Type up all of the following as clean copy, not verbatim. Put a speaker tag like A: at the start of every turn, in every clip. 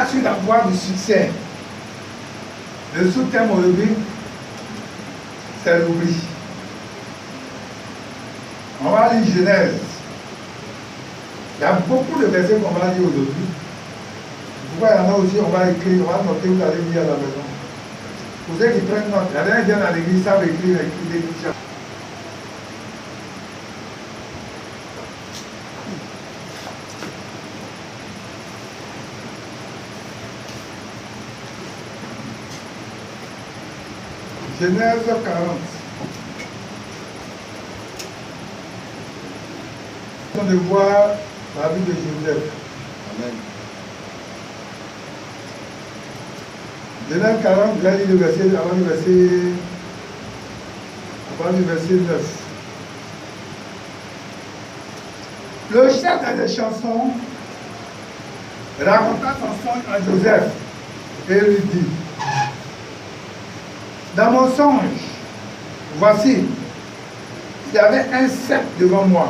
A: Sur la voie du succès, le sous-thème aujourd'hui, c'est l'oubli. On va lire Genèse. Il y a beaucoup de versets qu'on va lire aujourd'hui. Pourquoi il y en a aussi, on va écrire, on va noter, vous allez lire à la maison. Pour ceux qui prennent note, la dernière viennent à l'église, savent écrire des écritures. Genèse 40. On va voir la vie de Joseph. Amen. Genèse 40, vous allez lire le verset, avant du verset 9. Le chef des chansons raconta son songe à Joseph et lui dit: dans mon songe, voici, il y avait un cep devant moi.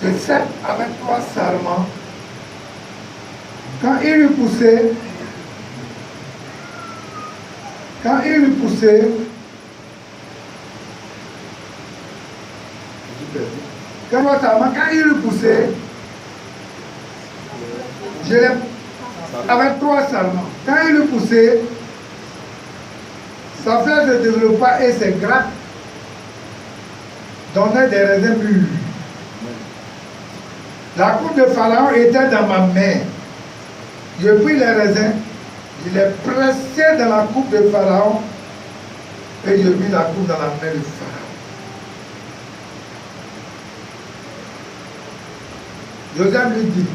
A: Ce cep avait 3 sarments. Quand il eut poussé, quand il eut poussé, je l'ai avec 3 sarments. Quand il eut poussé, sa fleur se développa et ses grappes donnaient des raisins mûrs. La coupe de Pharaon était dans ma main. Je pris les raisins, je les pressai dans la coupe de Pharaon et je mis la coupe dans la main de Pharaon. Joseph lui dit,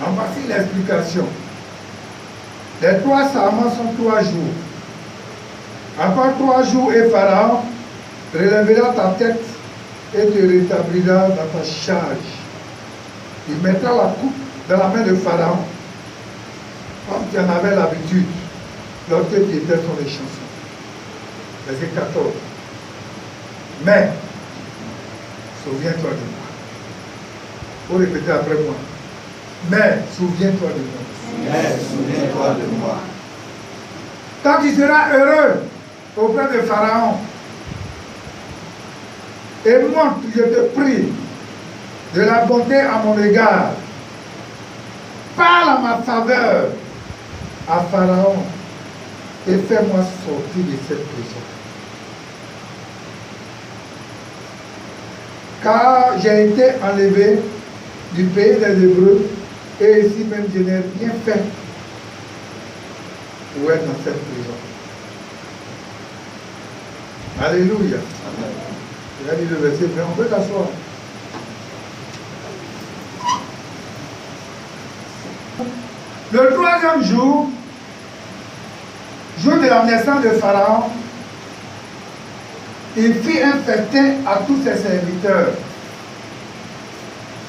A: en voici l'explication. Les 3 sarments sont 3 jours. Encore 3 jours et Pharaon relèvera ta tête et te rétablira dans ta charge. Il mettra la coupe dans la main de Pharaon, comme tu en avais l'habitude lorsque tu étais sur les chansons. Verset 14. Mais, souviens-toi de moi. Il faut répéter après moi. Mais, souviens-toi de moi.
B: Mais, souviens-toi de moi.
A: Quand tu seras heureux auprès de Pharaon, et montre, je te prie, de la bonté à mon égard. Parle à ma faveur à Pharaon et fais-moi sortir de cette prison. Car j'ai été enlevé du pays des Hébreux et ici même je n'ai rien fait pour être dans cette prison. Alléluia. Amen. Il a dit le verset, mais on peut t'asseoir. Le 3e jour, jour de la naissance de Pharaon, il fit un festin à tous ses serviteurs.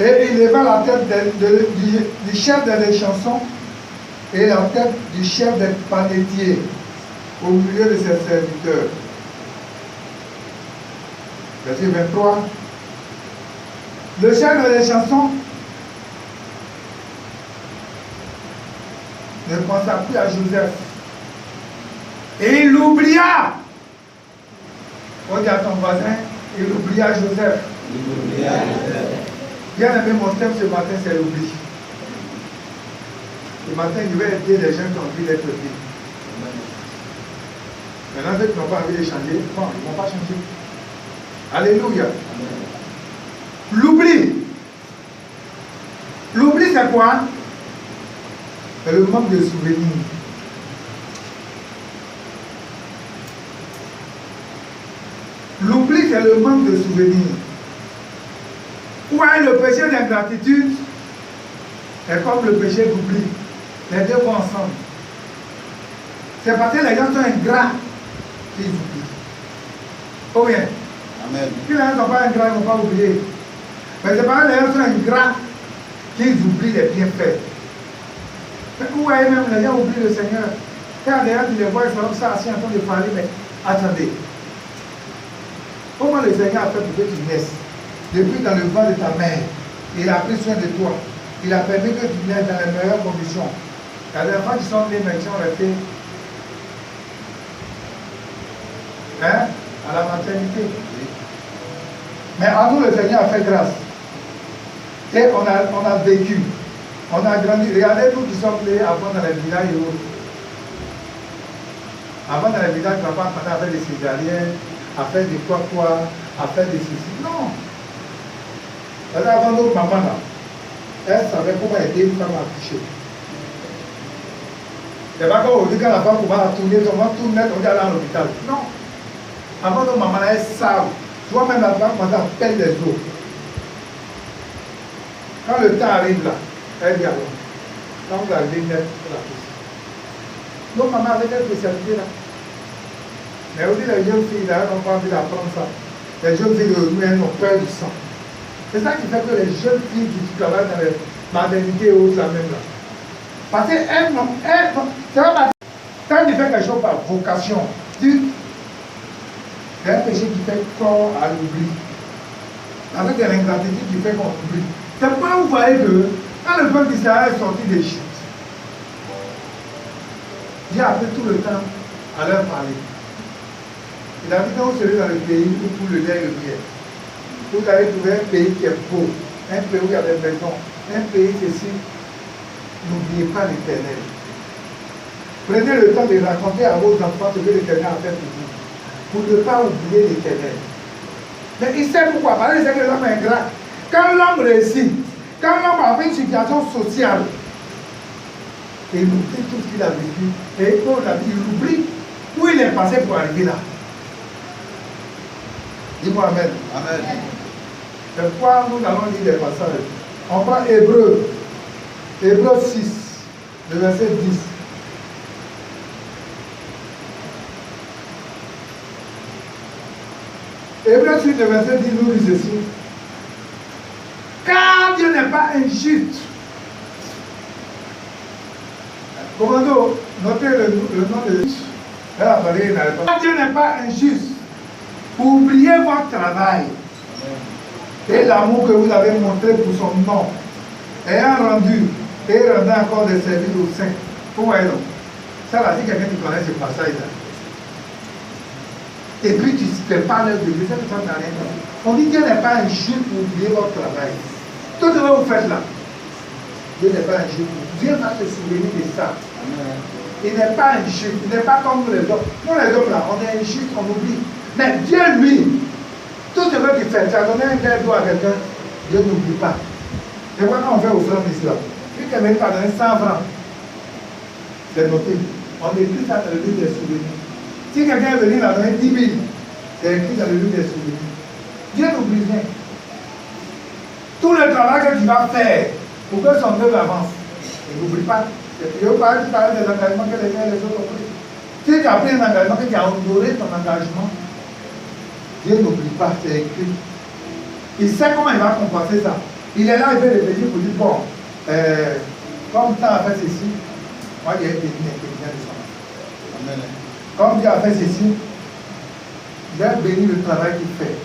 A: Et il leva la tête du chef des chansons et la tête du chef des panetiers au milieu de ses serviteurs. Verset 23. Le chef des chansons ne pensa plus à Joseph. Et il l'oublia. On dit à ton voisin, il oublia Joseph.
B: Il oublia Joseph.
A: Bien aimé, mon thème ce matin, c'est l'oubli. Ce matin, je vais aider les gens qui ont envie d'être aidés. Maintenant, ceux qui n'ont pas envie de changer, bon, ils ne vont pas changer. Alléluia. L'oubli. L'oubli, c'est quoi? C'est le manque de souvenirs. L'oubli, c'est le manque de souvenirs. Ou alors le péché d'ingratitude est comme le péché d'oubli. Les deux vont ensemble. C'est parce que les gens sont ingrats qu'ils oublient. Oh bien.
B: Amen.
A: Si les gens ne sont pas ingrats, ils ne vont pas oublier. Mais c'est parce que les gens sont ingrats qu'ils oublient les bienfaits. Vous voyez même, les gens oublient le Seigneur. Quand les gens tu les vois, ils sont comme ça assis en train de parler, mais attendez. Comment le Seigneur a fait pour que tu naisses? Depuis dans le ventre de ta mère, il a pris soin de toi. Il a permis que tu naisses dans les meilleures conditions. Il y a des enfants qui sont nés, mais qui sont restés à la maternité. Mais à nous, le Seigneur a fait grâce. Et on a vécu. On a grandi. Regardez nous qui sommes nés avant dans les villages et autres. Avant dans les villages, papa a fait des césariennes, a fait des quoi, a fait des ceci. Non. Avant notre maman là, elle savait comment aider une femme à accoucher. C'est pas comme aujourd'hui quand la femme commence à tourner, on va tourner, on va aller à l'hôpital. Non. Avant notre maman là, elle savent. Tu vois même la femme commence à perdre les os. Quand le temps arrive là, elle dit alors, quand vous arrivez net, c'est la pousse. Donc maman avait cette spécialité là. Mais aujourd'hui les jeunes filles là, elles n'ont pas envie d'apprendre ça. Les jeunes filles aujourd'hui, elles ont peur du sang. C'est ça qui fait que les jeunes filles qui travaillent dans les maternités et autres là même là. Parce qu'elles n'ont, c'est pas quand tu fais quelque chose par vocation, il y a un péché qui fait corps à l'oubli. Avec de l'ingratitude qui fait qu'on oublie. C'est pourquoi vous voyez que quand le peuple d'Israël est sorti d'Égypte, Dieu a pris tout le temps à leur parler. Il a dit quand vous serez dans le pays où tout le lait et le miel, vous allez trouver un pays qui est beau, un pays où il y a des maisons, un pays ceci. N'oubliez pas l'Éternel. Prenez le temps de raconter à vos enfants ce que l'Éternel a fait pour vous, pour ne pas oublier l'Éternel. Mais il sait pourquoi, parce qu'il sait que l'homme est ingrat. Quand l'homme réussit, quand l'homme a fait une situation sociale, il oublie tout ce qu'il a vécu, et il oublie où il est passé pour arriver là. Dis-moi Amen.
B: Amen.
A: C'est pourquoi nous allons lire les passages. On prend Hébreux 6, le verset 10. Hébreux 6, le verset 10 nous dit ceci. Car Dieu n'est pas injuste. Commando, notez le nom de Dieu. Car Dieu n'est pas injuste. Oubliez votre travail et l'amour que vous avez montré pour son nom, ayant rendu et rendant encore des services aux saints. Vous voyez donc, ça là, si quelqu'un qui connaît ce passage là, et puis tu ne fais pas l'œuvre de Dieu, ça ne sert à rien. On dit Dieu n'est pas injuste pour oublier votre travail. Tout ce que vous faites là, Dieu n'est pas injuste. Dieu va se souvenir de ça. Il n'est pas injuste, il n'est pas comme nous les hommes. Nous les hommes là, on est injuste, on oublie. Mais Dieu, lui, tout ce que tu fais, tu as donné un verre d'eau à quelqu'un, Dieu n'oublie pas. Et voilà quand on fait offrande d'islam. Si quelqu'un t'a donné 100 francs, c'est noté. On écrit ça dans le livre des souvenirs. Si quelqu'un est venu la donner 10 000, c'est écrit dans le livre des souvenirs. Dieu n'oublie rien. Tout le travail que tu vas faire pour que son œuvre avance, il n'oublie pas. Je veux parler des engagements que les uns et les autres ont pris. Si tu as pris un engagement, que tu as honoré ton engagement, Dieu n'oublie pas, c'est écrit. Il sait comment il va compenser ça. Il est là, il fait réfléchir pour dire, bon, comme tu as fait ceci, moi j'ai été béni de ça. Comme Dieu a fait ceci, j'ai béni le travail qu'il fait.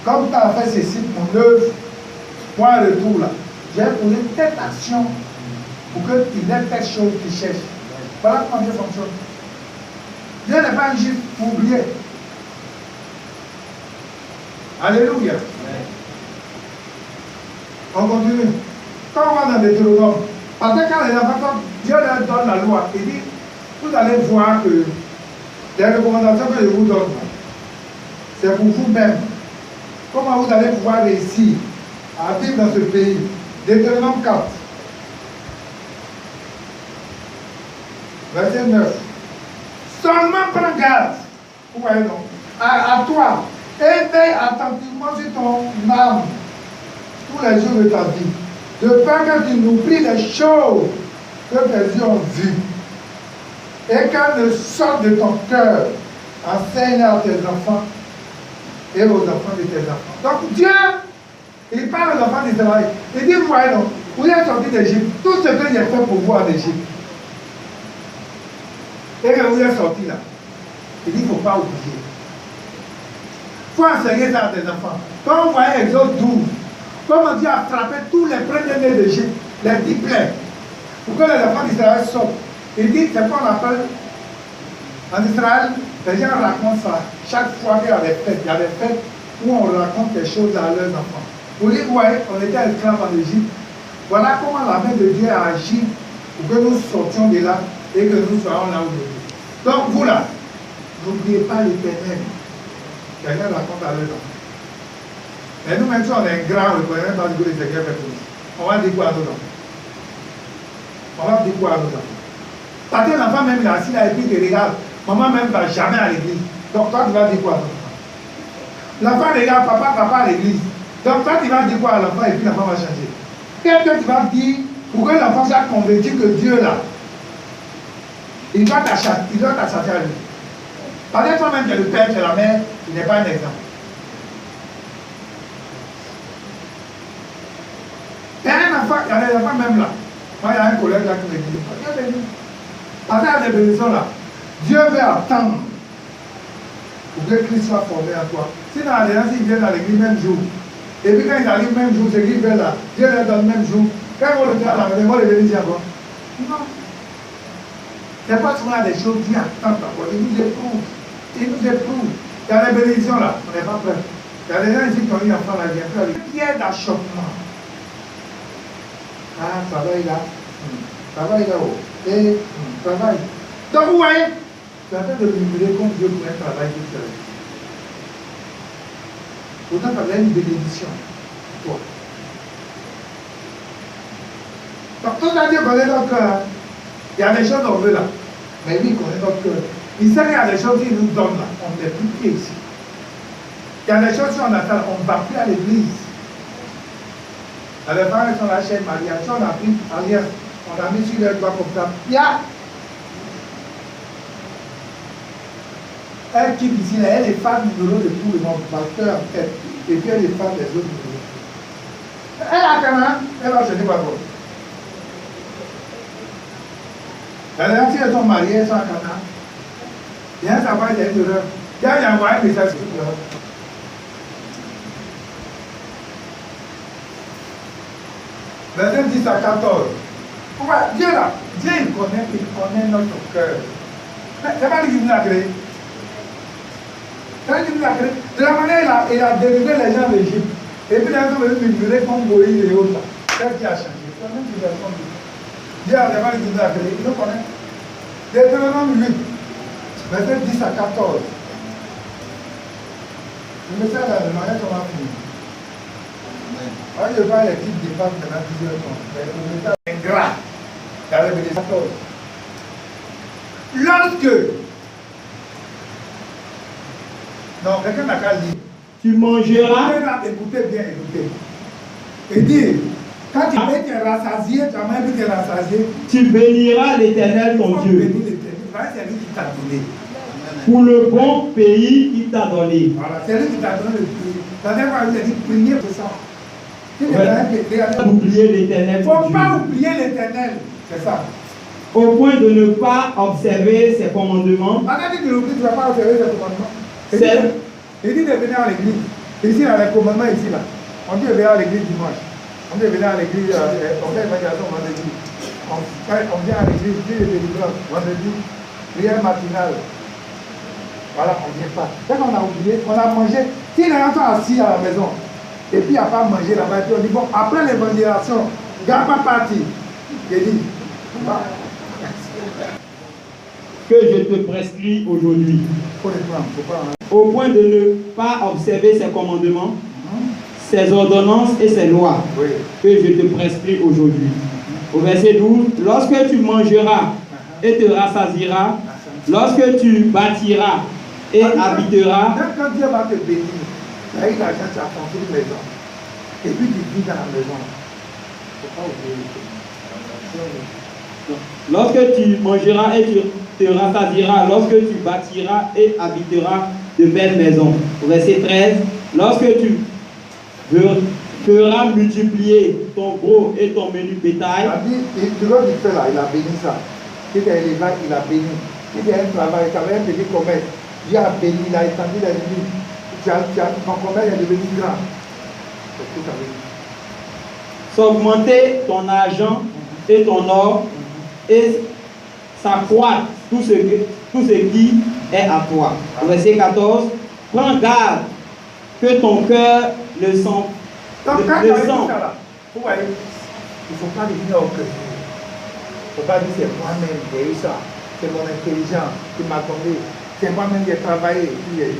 A: Comme tu as fait ceci, mon œuvre, moi un retour là, j'ai posé telle action pour qu'il ait telle chose qu'il cherche. Voilà comment Dieu fonctionne. Dieu n'est pas juste pour oublier. Alléluia. On continue. Quand on va dans Deutéronome, parce que quand les enfants, Dieu leur donne la loi, il dit, vous allez voir que les recommandations que je vous donne, c'est pour vous-même. Comment vous allez pouvoir réussir à vivre dans ce pays. Deutéronome 4. Verset 9. Seulement prends garde, vous voyez donc, à toi, et veille attentivement sur ton âme tous les jours de ta vie, de peur que tu n'oublies les choses que tes yeux ont vues, et qu'elles ne sortent de ton cœur. Enseigne à tes enfants et aux enfants de tes enfants. Donc Dieu, il parle aux enfants d'Israël. Il dit, vous voyez donc, vous êtes sortis d'Égypte, tout ce que j'ai fait pour vous en Égypte. Et que vous êtes sortis là. Il dit, il ne faut pas oublier. Il faut enseigner ça à tes enfants. Quand vous voyez Exode 12, Comme Dieu a frappé tous les premiers-nés d'Égypte, les 10 plaies, pour que les enfants d'Israël sortent. Il dit, c'est quoi on appelle en Israël, les gens racontent ça. Chaque fois qu'il y a des fêtes, il y a des fêtes où on raconte des choses à leurs enfants. Vous dites, voyez, on était esclaves en Égypte. Voilà comment la main de Dieu a agi pour que nous sortions de là et que nous soyons là aujourd'hui. Donc vous là, n'oubliez pas l'Éternel. Quelqu'un raconte à leurs enfants. Mais nous, même si on est grand, on ne connaît même pas ce que le Seigneur fait pour nous. On va dire quoi à nos enfants? On va dire quoi à nos enfants? Parce que l'enfant même il est assis là et puis il regarde. Maman même ne va jamais à l'église. Donc toi, tu vas dire quoi à ton enfant? L'enfant regarde papa à l'église. Donc toi, tu vas dire quoi à l'enfant et puis l'enfant va changer. Qu'est-ce que tu vas dire pour que l'enfant soit convaincu que Dieu là, il doit t'acheter à lui. Parce que toi-même, tu es le père, tu es la mère, tu n'es pas un exemple. Il y a un enfant, il y a des enfants même là. Moi, il y a un collègue là qui me dit, parce qu'il y a des bénédictions là. Dieu veut attendre pour que Christ soit formé en toi. Sinon, les gens, ils viennent à l'église le même jour. Et puis quand ils arrivent le même jour, c'est qu'ils veulent là. Dieu leur donne le même jour. Quand ils vont le faire à la maison, ils vont les venir dire quoi? Non. C'est pas souvent des choses Dieu attend d'abord. Il nous éprouve. Il nous éprouve. Il y a des bénédictions là, on n'est pas prêt. Il y a des gens ici qui ont eu un enfant là, ils viennent faire pierre d'achoppement. Ah, travail là. Travail là-haut. Et travail. Donc vous voyez, tu es en train de murmurer comme Dieu pour un travail tout seul. Pourtant, tu as une bénédiction pour toi. Donc, tout à Dieu connaît notre cœur. Il y a des choses qu'on veut là. Mais lui, il connaît notre cœur. Il sait qu'il y a des choses qu'il nous donne là. On n'est plus pieds ici. Il y a des choses qu'on attend. On ne va plus à l'église. Les femmes sont la chaîne mariage. On a pris alliance. On a mis sur les doigts comme ça. Il y a elle qui ici, elle est femme numéro de tout le monde, pasteur en tête, et puis elle est femme des autres numéros. Elle a quand même, elle va jeter pas trop. Elle a dit qu'elles sont mariées, elles sont à Cana. Il y a un savoir, il y a une erreur. Il y a envoyé un message sur tout. Verset 10 à 14. Dieu là, Dieu il connaît notre cœur. C'est pas lui qui nous a créé. De la manière il a délivré les gens d'Égypte. Et puis les gens sont venus murmurer comme Moïse et autres. Qu'est-ce qui a changé? Dieu a vraiment dit à créer. Il nous connaît. Deutéronome 8, verset 10 à 14. Le message là, de manière qu'on va finir. Moi, je vois l'équipe des femmes maintenant plusieurs temps. Mais le message est ingrat. Dans le verset 14. Lorsque non, quelqu'un n'a qu'à lire.
C: Tu mangeras.
A: Écoutez bien, écoutez. Et dit, quand tu veux te rassasier, tu as même te rassasier.
C: Tu béniras l'Éternel ton Dieu.
A: C'est lui qui t'a donné.
C: Pour le bon pays qu'il t'a donné.
A: Voilà, c'est lui qui t'a donné le pays. La dernière fois, il a dit prier pour ça.
C: N'oubliez l'Éternel.
A: Il ne faut pas oublier l'Éternel. C'est ça.
C: Au point de ne pas observer ses commandements.
A: Pendant que tu l'oublies, tu ne vas pas observer ses commandements. Il dit de venir à l'église. Ici, il y a les commandements ici, là. On dit de venir à l'église dimanche. On dit de venir à l'église, on fait l'évangélisation vendredi. On vient à l'église, Dieu de délivrance, vendredi, prière matinale. Voilà, on ne vient pas. Quand on a oublié, on a mangé. Si les gens sont assis à la maison, et puis il n'y a pas mangé là-bas, et puis on dit, bon, après l'évangélisation, garde pas parti. Il dit,
C: que je te prescris aujourd'hui.
A: faut les prendre, faut pas.
C: Au point de ne pas observer ses commandements, ses ordonnances et ses lois,
A: Oui.
C: que je te prescris aujourd'hui. Au verset 12, lorsque tu mangeras et te rassasieras, lorsque tu bâtiras et habiteras.
A: Même quand Dieu va te bénir, tu as eu l'argent, tu as construit une maison. Et puis tu vis dans la maison. Il ne faut pas oublier.
C: Lorsque tu mangeras et tu te rassasieras, lorsque tu bâtiras et habiteras de belles maisons. Au verset 13, lorsque tu feras multiplier ton gros et ton menu bétail.
A: Il a dit, tu vois qu'il fait là, il a béni ça. Si tu es élevage, il a béni. Si tu as un travail, tu avais un petit commerce, Dieu a béni, il a étendu les limites. Ton commerce est devenu grand. C'est tout ça.
C: s'augmenter ton argent et ton or et s'accroître tout ce qui est à toi. Verset 14. Prends garde que ton cœur ne sent.
A: Donc, quand tu as dit ça là, vous voyez, il ne faut pas devenir orgueilleux. Il ne faut pas dire c'est moi-même qui ai eu ça, c'est mon intelligence qui m'a tombé, c'est moi-même qui ai travaillé. Il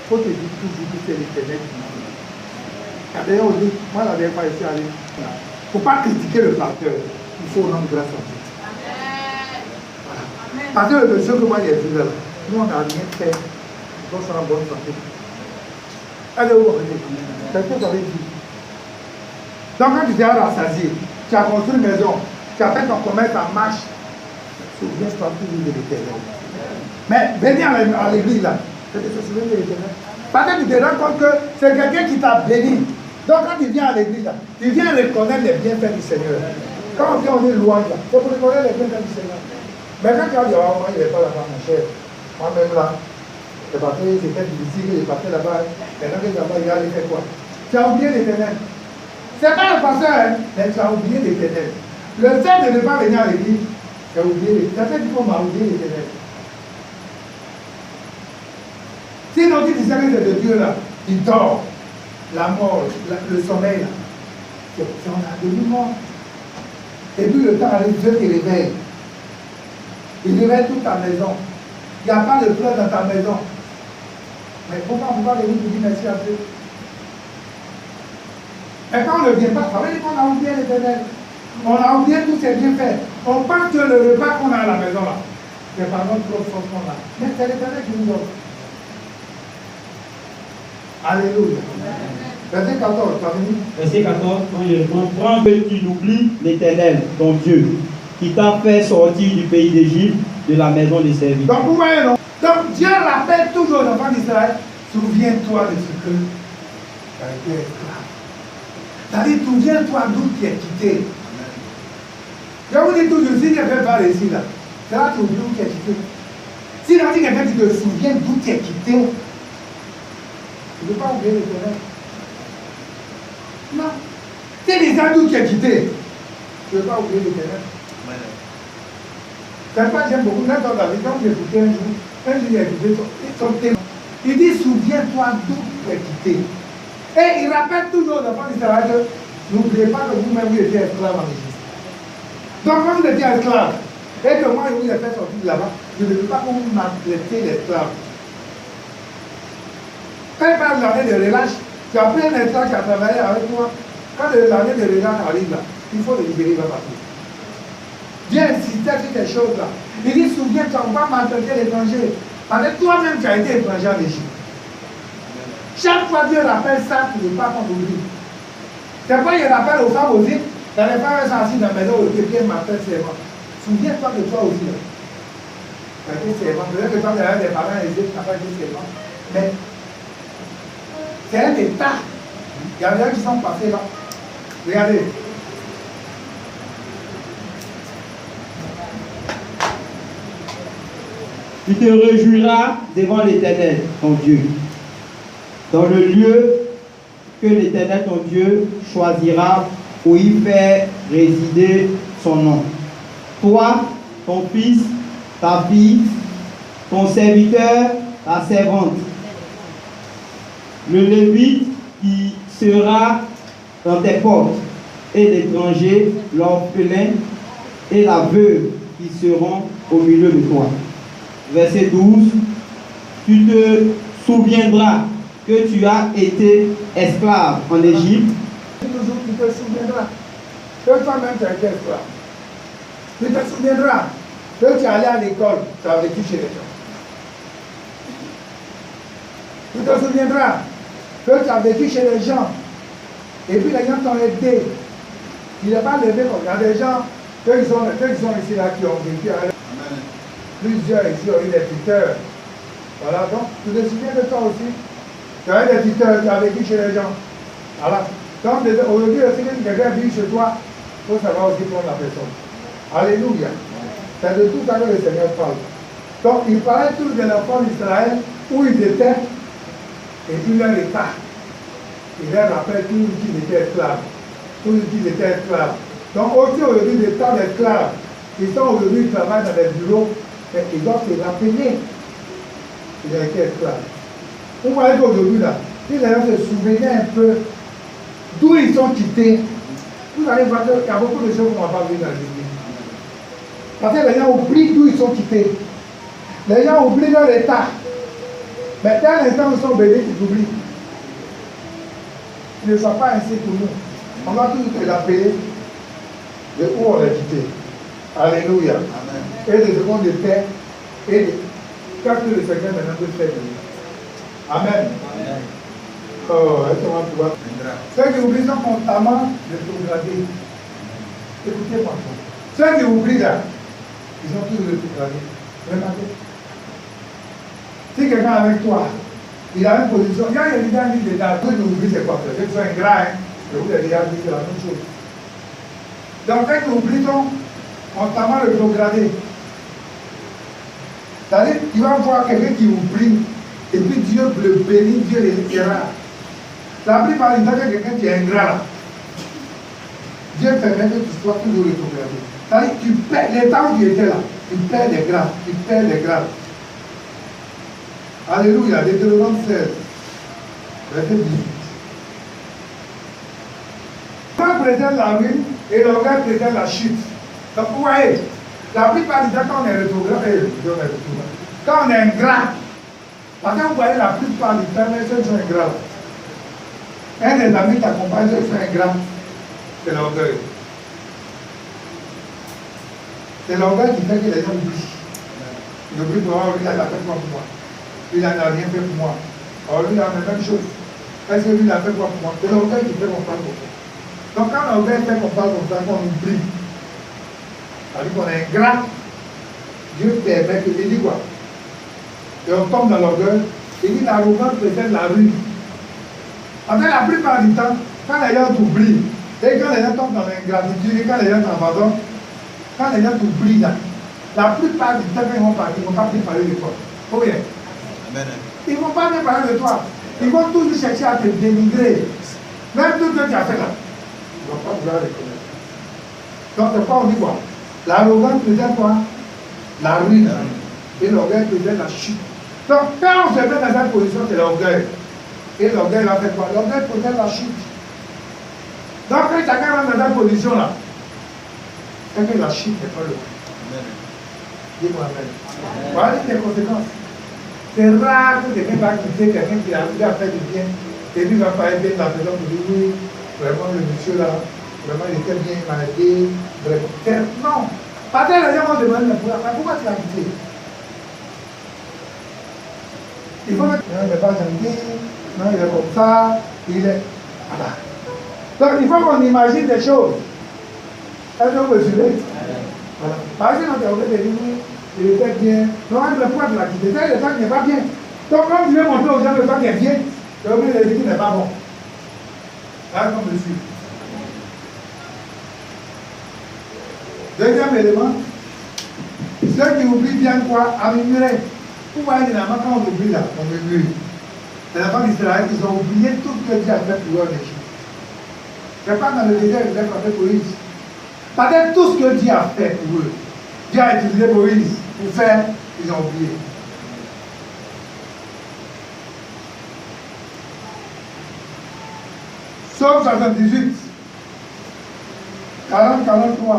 A: faut te dire toujours que c'est l'Éternel qui m'a donné. D'ailleurs, moi la dernière fois, je suis allé. Il ne faut pas critiquer le pasteur, il faut rendre grâce à Dieu. Voilà. Parce que le monsieur que moi j'ai vu là, nous on n'a rien fait, on soit en bonne santé. Allez où on est? C'est ce que j'avais dit. Donc quand tu t'es rassasié, tu as construit une maison, tu as fait ton commerce en marche, souviens-toi toujours de l'Éternel. Mais venir à l'église là, c'est de se souvenir de l'Éternel. Parce que tu te rends compte que c'est quelqu'un qui t'a béni. Donc quand tu viens à l'église là, tu viens reconnaître les bienfaits du Seigneur. Quand on vient, on est louange là, c'est pour reconnaître les bienfaits du Seigneur. Mais quand tu vas dire, oh, moi il n'est pas là-bas mon cher, moi-même là, c'est parce que c'était difficile, il est parti là-bas, maintenant que là-bas il a allé faire quoi? Tu as oublié l'Éternel. C'est pas le pasteur, hein, mais tu as oublié l'Éternel. Le fait de ne pas venir à l'église, tu as oublié l'Éternel. Ça fait du coup, on m'a oublié l'Éternel. Sinon, tu disais que c'est de Dieu là, il dort. La mort, le sommeil là. C'est on a de mort. Et puis le temps arrive, Dieu te réveille. Il réveille toute ta maison. Il n'y a pas de pleurs dans ta maison. Mais pourquoi on ne peut pas venir pour dire merci à Dieu? Et quand on ne vient pas, ça veut dire qu'on a oublié l'Éternel. On a oublié tous ses bienfaits. On pense que le repas qu'on a à la maison là, c'est par notre propre force qu'on a. Mais c'est l'Éternel qui nous donne. Alléluia. Verset 14, tu as venu?
C: Verset 14, quand je réponds, prends que tu n'oublies l'Éternel, ton Dieu, qui t'a fait sortir du pays d'Égypte, de la maison des serviteurs.
A: Donc vous voyez, non? Donc Dieu rappelle toujours aux enfants d'Israël, souviens-toi de ce que tu as été esclave. C'est-à-dire, souviens-toi d'où tu es quitté. Je vous dis toujours, si quelqu'un parle ici, là, c'est là que tu oublies où tu es quitté. Si il a dit quelqu'un qui te souvient d'où tu es quitté, tu ne peux pas oublier l'Éternel. Non. Si les gens d'où tu es quitté, tu ne peux pas oublier l'Éternel. C'est pas j'aime beaucoup. Quand on a vu, quand j'écoutais un jour, il a écouté son témoin. Il dit, souviens-toi d'où tu es quitté. Et il rappelle toujours aux enfants d'Israël que n'oubliez pas que vous-même vous étiez esclave en Égypte. Donc quand vous étiez esclave, et que moi je vous ai fait sortir de là-bas, je ne veux pas que vous m'apprêtiez l'esclave. Quand il parle de l'année de relâche, tu as pris un esclave qui a travaillé avec toi. Quand l'année de relâche arrive là, il faut le libérer, il va partir. Viens insister sur ces choses-là. Il dit, souviens-toi, on va maltraiter l'étranger. Parce que toi-même, tu as été étranger en Égypte. Chaque fois, Dieu rappelle ça pour ne pas qu'on oublie. C'est pourquoi il rappelle aux femmes aussi, dans les femmes sont assises dans la maison où quelqu'un m'appelle servant. Souviens-toi de toi aussi. Tu as été servant. Peut-être que toi, derrière des parents aisés, tu n'as pas été servant. Mais c'est un état. Il y a des gens qui sont passés là. Regardez.
C: Tu te réjouiras devant l'Éternel, ton Dieu, dans le lieu que l'Éternel, ton Dieu, choisira pour y faire résider son nom. Toi, ton fils, ta fille, ton serviteur, ta servante, le Lévite qui sera dans tes portes, et l'étranger, l'orphelin et la veuve qui seront au milieu de toi. Verset 12, tu te souviendras que tu as été esclave en Égypte.
A: Toujours, tu te souviendras que toi-même tu as été esclave. Tu te souviendras que tu es allé à l'école, tu as vécu chez les gens. Tu te souviendras que tu as vécu chez les gens. Et puis les gens t'ont aidé. Il n'est pas levé comme il y a des gens, ceux qui sont ici là, qui ont vécu avec plusieurs ici ont eu des tuteurs. Voilà, donc tu te souviens de toi aussi. Tu as eu des tuteurs, tu as vécu chez les gens. Voilà. Donc aujourd'hui, si quelqu'un vit chez toi, il faut savoir aussi prendre la personne. Alléluia. C'est de tout ça que le Seigneur parle. Donc il parlait tous de l'enfant d'Israël, où ils étaient, et puis leur état. Il leur rappelle tous qu'ils étaient esclaves. Tous ils étaient esclaves. Donc aussi aujourd'hui, des tas d'esclaves qui sont aujourd'hui travaillent dans les bureaux, mais ils doivent se rappeler qu'ils ont été esclaves. Vous voyez qu'aujourd'hui, là, si les gens se souvenaient un peu d'où ils sont quittés, vous allez voir qu'il y a beaucoup de choses qu'on ne va pas vivre dans l'église. Parce que les gens oublient d'où ils sont quittés. Les gens oublient leur état. Mais dès l'instant où ils sont bénis, ils oublient. Il ne soit pas ainsi pour nous. On va toujours te l'appeler de où on est quitté. Alléluia.
B: Amen.
A: Et de secondes de paix. Et de qu'est-ce que le Seigneur maintenant peut faire de nous. Amen.
B: Amen.
A: Oh, est-ce qu'on va pouvoir. Ceux qui oublient sont constamment rétrogradés. Écoutez-moi. Ceux qui oublient là, ils sont tous rétrogradés. Remarquez. Si quelqu'un est avec toi, il a une position, il y a des gens qui disent ceux qui oublient c'est quoi? Ceux qui sont ingrats, hein. Je vous l'ai déjà dit, c'est la même chose. Donc, ceux qui oublient sont constamment rétrogradés. C'est-à-dire, il va voir quelqu'un qui oublie, et puis Dieu le bénit, Dieu les ira. La plupart du temps, il y a quelqu'un qui est ingrat là. Dieu permet que tu sois toujours rétrogradé. C'est-à-dire, tu perds, les temps où tu étais là, tu perds les grades, tu perds les grades. Alléluia, Deutéronome 16, verset 18. L'orgueil présente la ruine et l'orgueil présente la chute. Donc vous voyez, la plupart du temps quand on est rétrogradé, quand on est ingrat, parce que vous voyez la plupart du temps, les gens sont ingrats. Un des amis t'accompagne, ceux qui sont ingrats, c'est l'orgueil. C'est l'orgueil qui fait que les gens oublient. Ils oublient pour avoir il a fait quoi pour moi. Il n'en a rien fait pour moi. Alors lui, il a fait la même chose. Est-ce que lui, il a fait quoi pour moi? C'est l'orgueil qui fait qu'on parle comme ça. Donc quand l'orgueil fait qu'on parle comme ça, qu'on oublie, c'est-à-dire qu'on est ingrat, Dieu permet que, il dit quoi? Et on tombe dans l'orgueil, il dit l'arrogance précède la ruine. En fait, la plupart du temps, quand les gens t'oublient, et quand les gens tombent dans l'ingratitude, et quand les gens t'abandonnent, quand les gens t'oublient, la plupart du temps, quand ils vont parler, ils ne vont pas bien parler de toi. Faut bien.
B: Amen.
A: Ils ne vont pas bien parler de toi. Ils vont toujours chercher à te dénigrer. Même tout ce que tu as fait là. Ils ne vont pas vouloir reconnaître. Donc, c'est pas on dit quoi? L'arrogance présente quoi? La ruine. Et l'orgueil présente la chute. Donc, quand on se met dans cette position, c'est l'orgueil. Et l'orgueil va faire quoi? L'orgueil présente la chute. Donc, quand chacun rentre dans cette position là, c'est que la chute n'est pas le. Dis-moi Amen. Voilà les conséquences. C'est rare que quelqu'un va quitter quelqu'un qui a arrivé à faire du bien et lui va pas être bien dans la maison pour dire oui, vraiment le monsieur là, vraiment il était bien, il m'a aidé, vraiment. Non. Parce que les gens vont demander pourquoi tu l'as quitté? Il faut que non, il n'est pas gentil, non, il est comme ça, il est. Voilà. Donc il faut qu'on imagine des choses. Est-ce que vous me suivez? Voilà. Par exemple, on peut dire oui, il était bien. Non, pourquoi tu l'as quitté? C'est le temps qui n'est pas bien. Donc, quand tu veux montrer aux gens le temps qui est bien, tu vas oublier de dire qu'il n'est pas bon. Là, comme je suis. Deuxième élément, ceux qui oublient bien quoi? À murmurer. Vous voyez, généralement, quand on oublie là, on murmure. C'est la femme d'Israël qui ont oublié tout ce que Dieu a fait pour leur Égypte. C'est pas dans le désert que Dieu a fait Moïse. Parce que tout ce que Dieu a fait pour eux, Dieu a utilisé Moïse pour faire, ils ont oublié. Psaume 78, 40-43.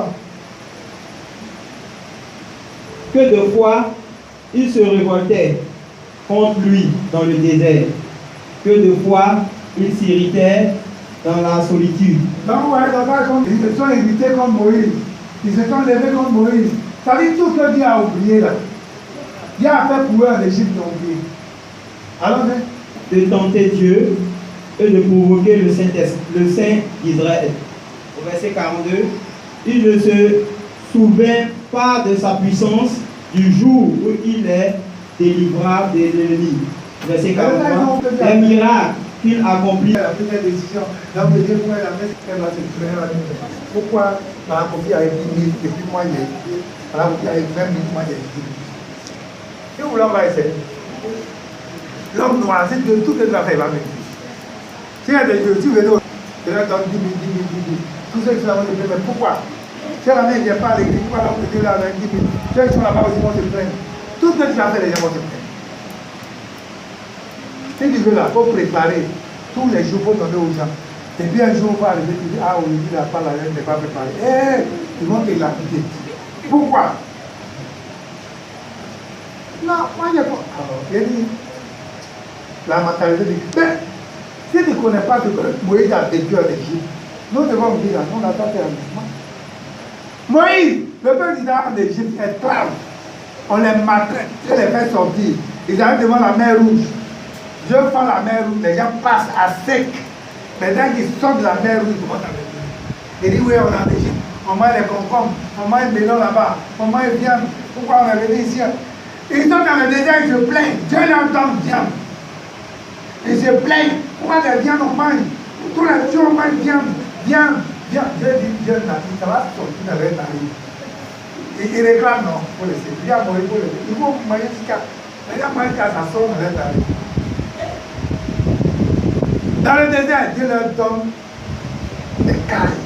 C: Que de fois il se révoltait contre lui dans le désert, que de fois il s'irritait dans la solitude.
A: Donc, vous voyez, ils se sont irrités contre Moïse. Ils se sont levés contre Moïse. Ça dit tout ce que Dieu a oublié là. Dieu a fait pour eux en Égypte, ils ont oublié. Alors,
C: de tenter Dieu et de provoquer le Saint d'Israël. Au verset 42, il ne se souvint pas de sa puissance du jour où il est délivré des ennemis. Verset 43, les miracles qu'il accomplit.
A: La première décision, donc Dieu pourrait la mettre, elle va se faire la nuit. Pourquoi on a accompli avec 10 000 et puis moi il y a on a accompli avec 20 000, moi il y a 10 000. Et où l'homme va essayer? L'homme noir, c'est toutes les affaires, il va mettre. Si il y a des jeux, tu veux donc, il va donner 10 000, 10 000, 10 000. Tous ceux qui sont là vont se plaindre. Mais pourquoi? Si la mère ne vient pas à l'église, pourquoi l'homme était là avec 10 000? Ceux qui sont là-bas aussi vont se plaindre. Tout ce que tu as fait, les gens vont se plaindre. Si tu veux là, il faut préparer. Tous les jours, il faut donner aux gens. Et puis un jour, on va arriver, tu dis, ah, aujourd'hui, la part, la reine n'est pas préparée. Eh, ils vont te lapider. Pourquoi? Non, moi, j'ai pas. Alors, il dit, la mentalité dit, mais, si tu ne connais pas que Moïse a vécu en Égypte, nous devons dire, non, on n'a pas fait un mouvement. Moïse, le peuple d'Israël en Égypte, esclave. On les maltraite, on les fait sortir. Ils arrivent devant la mer Rouge. Dieu fait la mer Rouge, les gens passent à sec. Maintenant qu'ils sortent de la mer Rouge, ils vont avec eux. Ils disent, oui, on est en Égypte. On mange les concombres, on mange les melons là-bas, on mange les viandes. Pourquoi on est venu ici? Ils sont dans le désert, ils se plaignent. Dieu les entend viande. Ils se plaignent. Pourquoi les viandes on mange? Tous les jours on mange viande. Viande. Dieu dit, Dieu n'a dit, ça va sortir dans les narines. Ils réclament, non, il faut laisser. Il y a Moïse, il faut laisser. Il faut manger jusqu'à. Il y a manger jusqu'à ça sort dans les narines. Dans le désert, Dieu leur donne des cailles.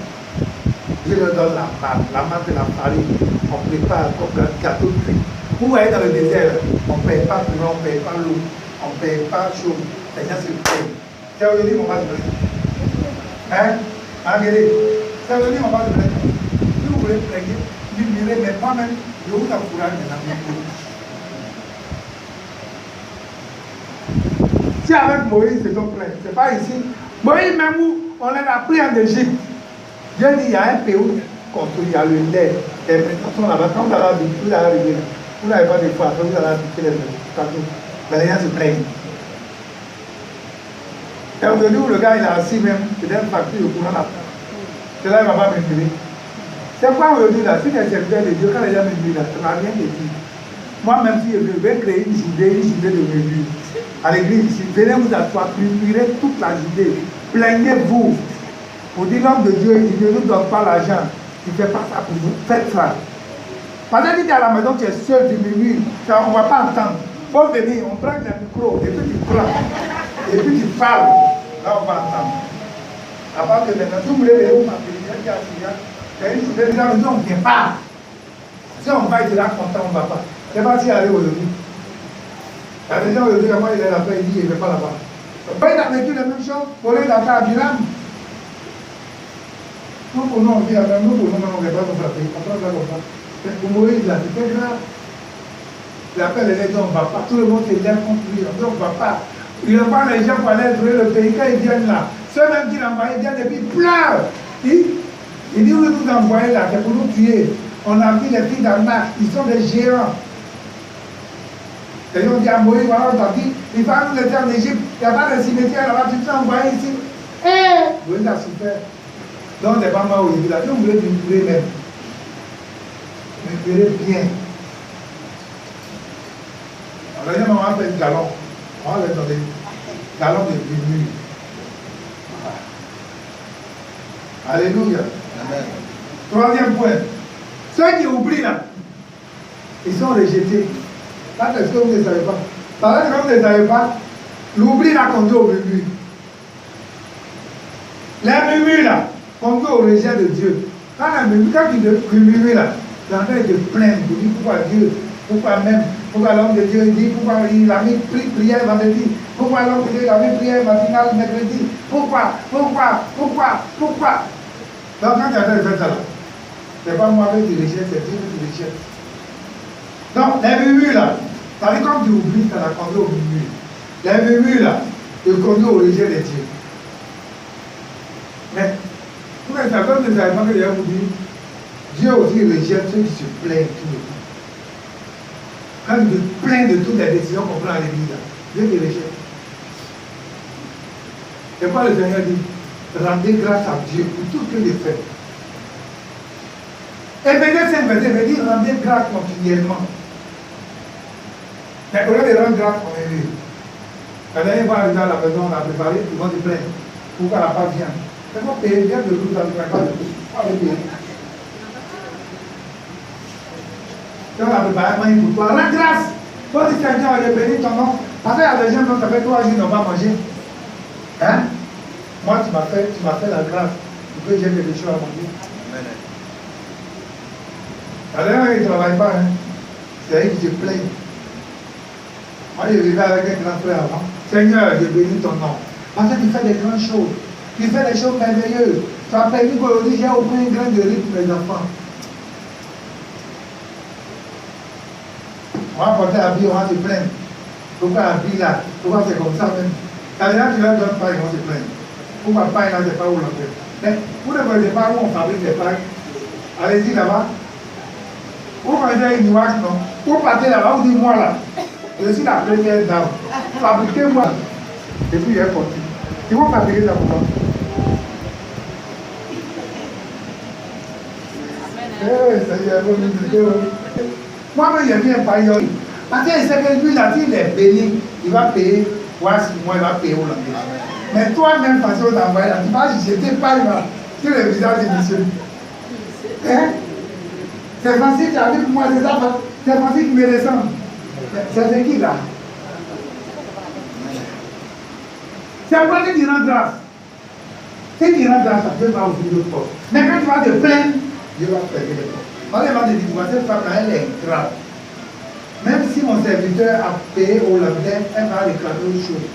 A: Dieu leur donne la masse de la farine. On prépare comme un gâteau cuit. Vous voyez dans le désert, on ne paye pas courant, on ne paye pas l'eau, on ne paye pas chaud. Les gens se plaignent. C'est aujourd'hui mon va se plaindre. Hein? Regardez. C'est aujourd'hui mon va se plaindre. Si vous voulez plaigner, murmurer, mais moi-même, je vous encourage maintenant. Si avec Moïse, c'est ton plein. Ce n'est pas ici. Moïse, même où on l'a pris en Égypte. Dieu dit, il y a un pays où il y a le lait. Les prétentions là-bas, quand vous allez arriver, vous n'avez pas de foi, vous allez habiter les partout. Mais les gens se plaignent. Et aujourd'hui où le gars il est assis même, il donne une facture au courant là. C'est là il ne va pas m'écrire. C'est quoi aujourd'hui là? Si tu es serviteur de Dieu, quand les gens me disent là, ça n'a rien de dire. Moi-même, si je vais créer une journée de mesure. À l'église ici, venez vous asseoir, murmurez toute la journée, plaignez-vous. Pour dire l'homme de Dieu, il ne nous donne pas l'argent, il ne fait pas ça pour vous, faites ça. Pendant que tu es à la maison, tu es seul, tu murmures, on ne va pas entendre. Il faut venir, on prend le micro, et puis tu prends, et puis tu parles, là on va entendre. À part que maintenant, si vous voulez venir, vous m'appelez, il y a une journée, les gens on ne vient pas. Si on va être là content, on ne va pas. C'est pas si aller aujourd'hui. Il y a des gens aujourd'hui, moi il est là-bas, il dit, il ne va pas là-bas. Il a vécu la même chose, pour aller là-bas à Biram. Nous, pour nous, on vit avec nous, pour nous, on ne va pas nous frapper. On va comme ça. Mais pour Moïse, là, c'était grave. Il appelle les gens, on ne va pas. Tout le monde se lève contre lui. On dit, on ne va pas. Il envoie les gens pour aller trouver le pays. Quand ils viennent là, ceux-mêmes qui l'envoient, ils viennent et puis ils pleurent. Il dit, vous nous envoyez là, c'est pour nous tuer. On a vu les filles d'Arnaque, ils sont des géants. Et on dit à Moïse, voilà, on t'a dit, il va nous laisser en Égypte, il n'y a pas de cimetière là-bas, tu t'es envoyé ici. Moïse a souffert. Donc, n'est pas mal aujourd'hui. Là, si vous voulez murmurer même, murmurez bien. Alors, on va faire galon. On va leur donner galon de murmure. Alléluia. Amen. Troisième point. Ceux qui oublient là, ils sont rejetés. Là, est-ce que vous ne savez pas? Parce que vous ne savez pas, l'oubli l'a conduit au murmure. Les murmures là, conduit au rejet de Dieu. Quand tu murmures là, tu es en train de te plaindre, tu dis pourquoi Dieu, pourquoi même, pourquoi l'homme de Dieu dit, pourquoi il a mis prière vendredi, pourquoi l'homme de Dieu a mis prière matinale mercredi, pourquoi. Donc quand tu es en train de faire ça là, c'est pas moi qui rejette, c'est Dieu qui rejette. Donc les murmures là, ça dit comme tu oublies, ça la conduit au murmure. Les murmures là, te conduit au rejet de Dieu. Mais, vous ne savez pas que les gens vous disent, Dieu aussi rejette ceux qui se plaignent tout le temps. Quand tu te plains de toutes les décisions qu'on prend à l'église, Dieu te rejette. C'est quoi le Seigneur dit? Rendez grâce à Dieu pour tout ce qu'il fait. Et Éphésiens 5, verset veut dire rendez grâce continuellement. Mais au lieu de rendre grâce, on est venu. Quand ils vont arriver à la maison, on a préparé, ils vont se plaindre. Pourquoi la part vient? C'est pas payer bien de tout, ça ne pas de tout. Pas de payer. Si on a préparé un pour toi, rends grâce. Toi, si quelqu'un a béni ton nom, parce qu'il y a des gens qui ça fait 3 jours, ils n'ont pas mangé. Hein? Moi, tu m'as fait la grâce. que j'ai quelque chose à manger.
B: Amen.
A: Alors, il ne travaille pas, hein. C'est elle qui se plaint. Moi, je vivais avec un grand frère avant. Seigneur, je bénis ton nom. Parce que tu fais des grandes choses. Tu fais des choses merveilleuses. Tu as permis qu'aujourd'hui, j'ai offert un grain de riz pour mes enfants. On va porter la vie, on va se plaindre. Pourquoi la vie là? Pourquoi c'est comme ça même? Ça veut dire que tu ne leur donnes pas, ils vont se plaindre. Pourquoi pas, il n'a pas où l'enlever. Mais vous ne voyez pas où on fabrique des pâtes. Allez-y là-bas. Vous mangez une noix, non? Vous partez là-bas, vous dites moi là. Je suis la première dame. Fabriquez-moi. Et puis il est parti. Ils vont fabriquer ça pour moi. Seigneur, vous me dites. Moi-même, j'ai mis un paillon. Parce qu'il sait que lui, là, s'il est béni, il va payer. Voici, moi, il va payer au lendemain. Mais toi-même, parce qu'on t'envoie là, tu vas jeter pas là, sur le visage de monsieur. Hein? C'est facile, tu as vu pour moi, c'est ça. C'est facile qui me descend. C'est qui là? C'est pourquoi tu rends grâce. Si tu rends grâce, Dieu va ouvrir d'autres portes. Mais quand tu vas te plaindre, Dieu va fermer les portes. Moi, je vais te dire, cette femme-là, elle est grave. Même si mon serviteur a payé au lendemain, elle va réclamer autre chose.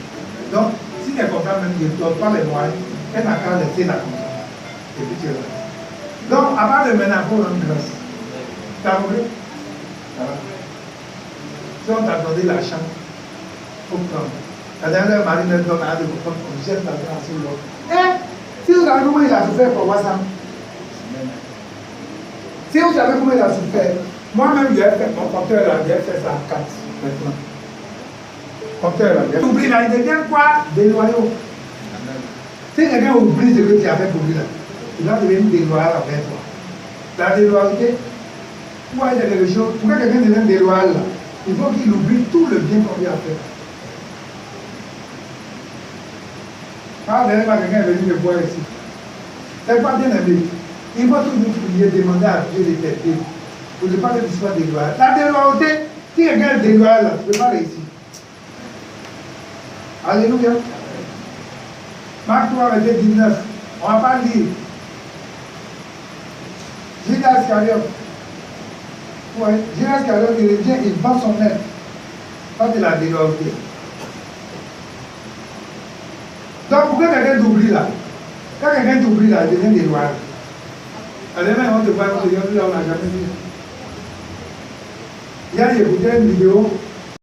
A: Donc, si elle est content, même je ne donne pas les moyens, elle n'a qu'à laisser la confiance. Et puis tu restes. Donc, avant de mener, il faut rendre grâce. T'as compris? Voilà. Si on t'a donné l'argent, il faut prendre. La dernière mari me donne à de comprendre qu'on jette la grâce sur l'autre. Eh, si vous savez comment il a souffert pour voir ça, si vous savez comment il a souffert, moi-même, j'ai fait mon compteur là, j'ai fait ça à 4 maintenant. Compteur là, j'ai oublié là, il devient quoi? Déloyaux. Si quelqu'un oublie ce que tu as fait pour lui là, il va devenir déloyal avec toi. La déloyauté, pourquoi il y a quelque chose, pourquoi quelqu'un devient déloyal là? Il faut qu'il oublie tout le bien qu'on lui a fait. Ah, dernièrement, quelqu'un est venu me voir ici. C'est pas bien aimé. Il faut toujours prier, demander à Dieu de t'aider. Pour ne pas que tu sois déloyal. La déloyauté, si quelqu'un est déloyal là, tu ne peux pas réussir. Alléluia. Marc 3, verset 19. On ne va pas lire. Judas Iscariote. Oui, Judas Iscariote, il revient, il vend son maître. Pas de la déloyauté. Donc, pourquoi quelqu'un t'oublie là? Quand quelqu'un t'oublie là, il devient déloyal. Alors, on te voit, on te dit, on n'a jamais vu. Hier, j'ai écouté une vidéo.